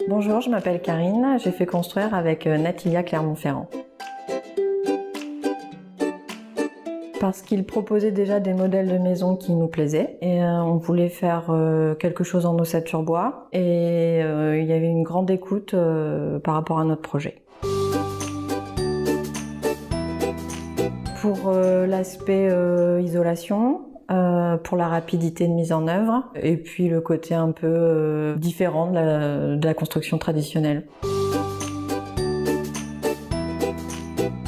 Bonjour, je m'appelle Karine, j'ai fait construire avec Natilia Clermont-Ferrand. Parce qu'il proposait déjà des modèles de maison qui nous plaisaient et on voulait faire quelque chose en ossature bois et il y avait une grande écoute par rapport à notre projet. Pour l'aspect isolation, pour la rapidité de mise en œuvre et puis le côté un peu différent de la construction traditionnelle.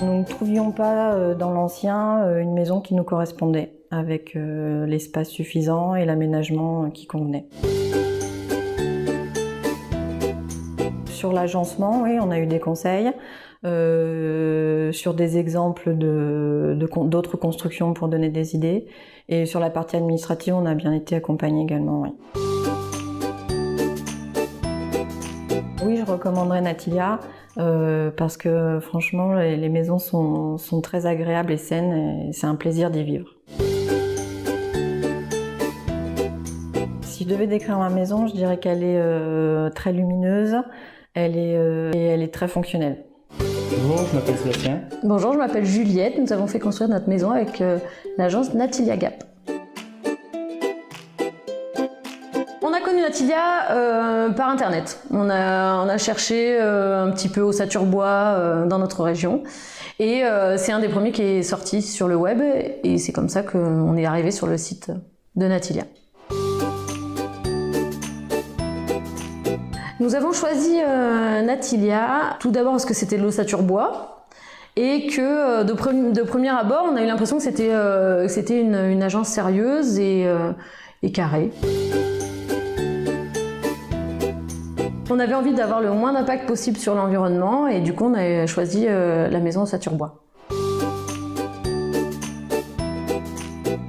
Nous ne trouvions pas dans l'ancien une maison qui nous correspondait, avec l'espace suffisant et l'aménagement qui convenait. Sur l'agencement, oui, on a eu des conseils. Sur des exemples d'autres constructions pour donner des idées. Et sur la partie administrative, on a bien été accompagnés également, oui. Oui, je recommanderais Natilia parce que franchement, les maisons sont très agréables et saines et c'est un plaisir d'y vivre. Si je devais décrire ma maison, je dirais qu'elle est très lumineuse, et elle est très fonctionnelle. Bonjour, je m'appelle Sébastien. Bonjour, je m'appelle Juliette. Nous avons fait construire notre maison avec l'agence Natilia Gap. On a connu Natilia par internet. On a cherché un petit peu ossature bois dans notre région. Et c'est un des premiers qui est sorti sur le web. Et c'est comme ça qu'on est arrivé sur le site de Natilia. Nous avons choisi Natilia, tout d'abord parce que c'était de l'ossature bois et que de premier abord, on a eu l'impression que c'était une agence sérieuse et carrée. On avait envie d'avoir le moins d'impact possible sur l'environnement et du coup on a choisi la maison ossature bois.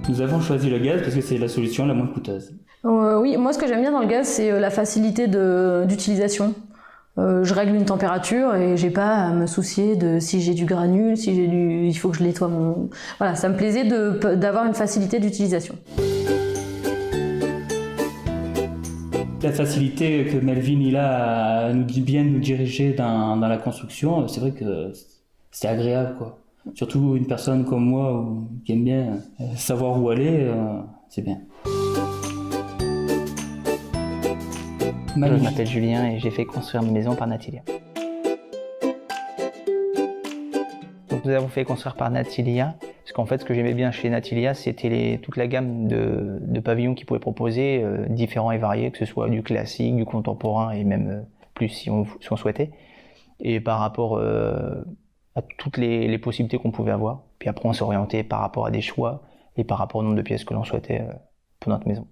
Nous avons choisi le gaz parce que c'est la solution la moins coûteuse. Oui, moi ce que j'aime bien dans le gaz, c'est la facilité d'utilisation. Je règle une température et j'ai pas à me soucier de si j'ai du granule, il faut que je nettoie mon... Voilà, ça me plaisait d'avoir une facilité d'utilisation. La facilité que Melvin a à bien nous diriger dans la construction, c'est vrai que c'est agréable, quoi. Surtout une personne comme moi qui aime bien savoir où aller, c'est bien. Je m'appelle Julien et j'ai fait construire ma maison par Natilia. Donc nous avons fait construire par Natilia, parce qu'en fait ce que j'aimais bien chez Natilia, c'était toute la gamme de pavillons qu'ils pouvaient proposer, différents et variés, que ce soit du classique, du contemporain et même plus si on souhaitait. Et par rapport à toutes les possibilités qu'on pouvait avoir. Puis après on s'orientait par rapport à des choix et par rapport au nombre de pièces que l'on souhaitait pour notre maison.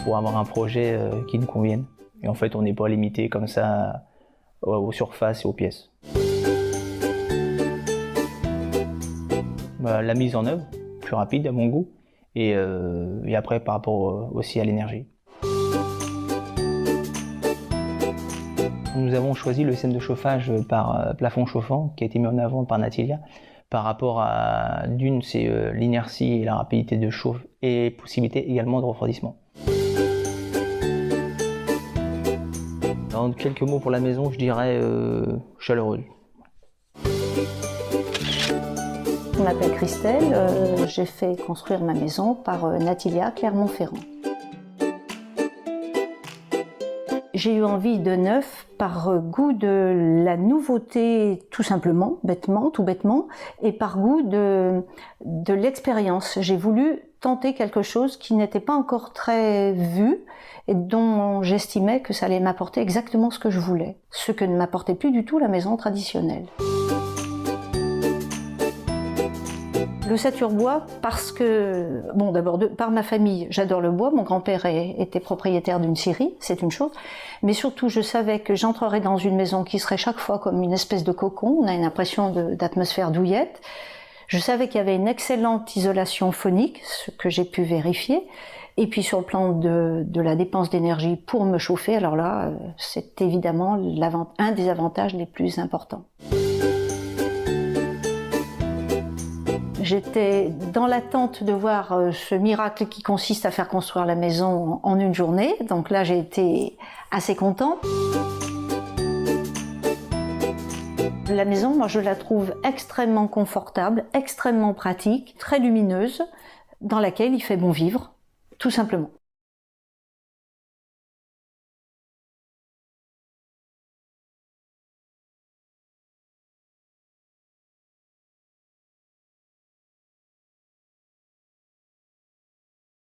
Pour avoir un projet qui nous convienne. Et en fait, on n'est pas limité comme ça aux surfaces et aux pièces. La mise en œuvre, plus rapide à mon goût, et après par rapport aussi à l'énergie. Nous avons choisi le système de chauffage par plafond chauffant qui a été mis en avant par Natilia. Par rapport à d'une, c'est l'inertie et la rapidité de chauffe et possibilité également de refroidissement. En quelques mots pour la maison, je dirais chaleureuse. Je m'appelle Christelle, j'ai fait construire ma maison par Natilia Clermont-Ferrand. J'ai eu envie de neuf par goût de la nouveauté tout simplement, tout bêtement, et par goût de l'expérience. J'ai voulu tenter quelque chose qui n'était pas encore très vu et dont j'estimais que ça allait m'apporter exactement ce que je voulais. Ce que ne m'apportait plus du tout la maison traditionnelle. L'ossature bois parce que, bon d'abord par ma famille, j'adore le bois, mon grand-père était propriétaire d'une scierie, c'est une chose, mais surtout je savais que j'entrerais dans une maison qui serait chaque fois comme une espèce de cocon, on a une impression d'atmosphère douillette. Je savais qu'il y avait une excellente isolation phonique, ce que j'ai pu vérifier, et puis sur le plan de la dépense d'énergie pour me chauffer, alors là, c'est évidemment un des avantages les plus importants. J'étais dans l'attente de voir ce miracle qui consiste à faire construire la maison en une journée. Donc là, j'ai été assez contente. La maison, moi, je la trouve extrêmement confortable, extrêmement pratique, très lumineuse, dans laquelle il fait bon vivre, tout simplement.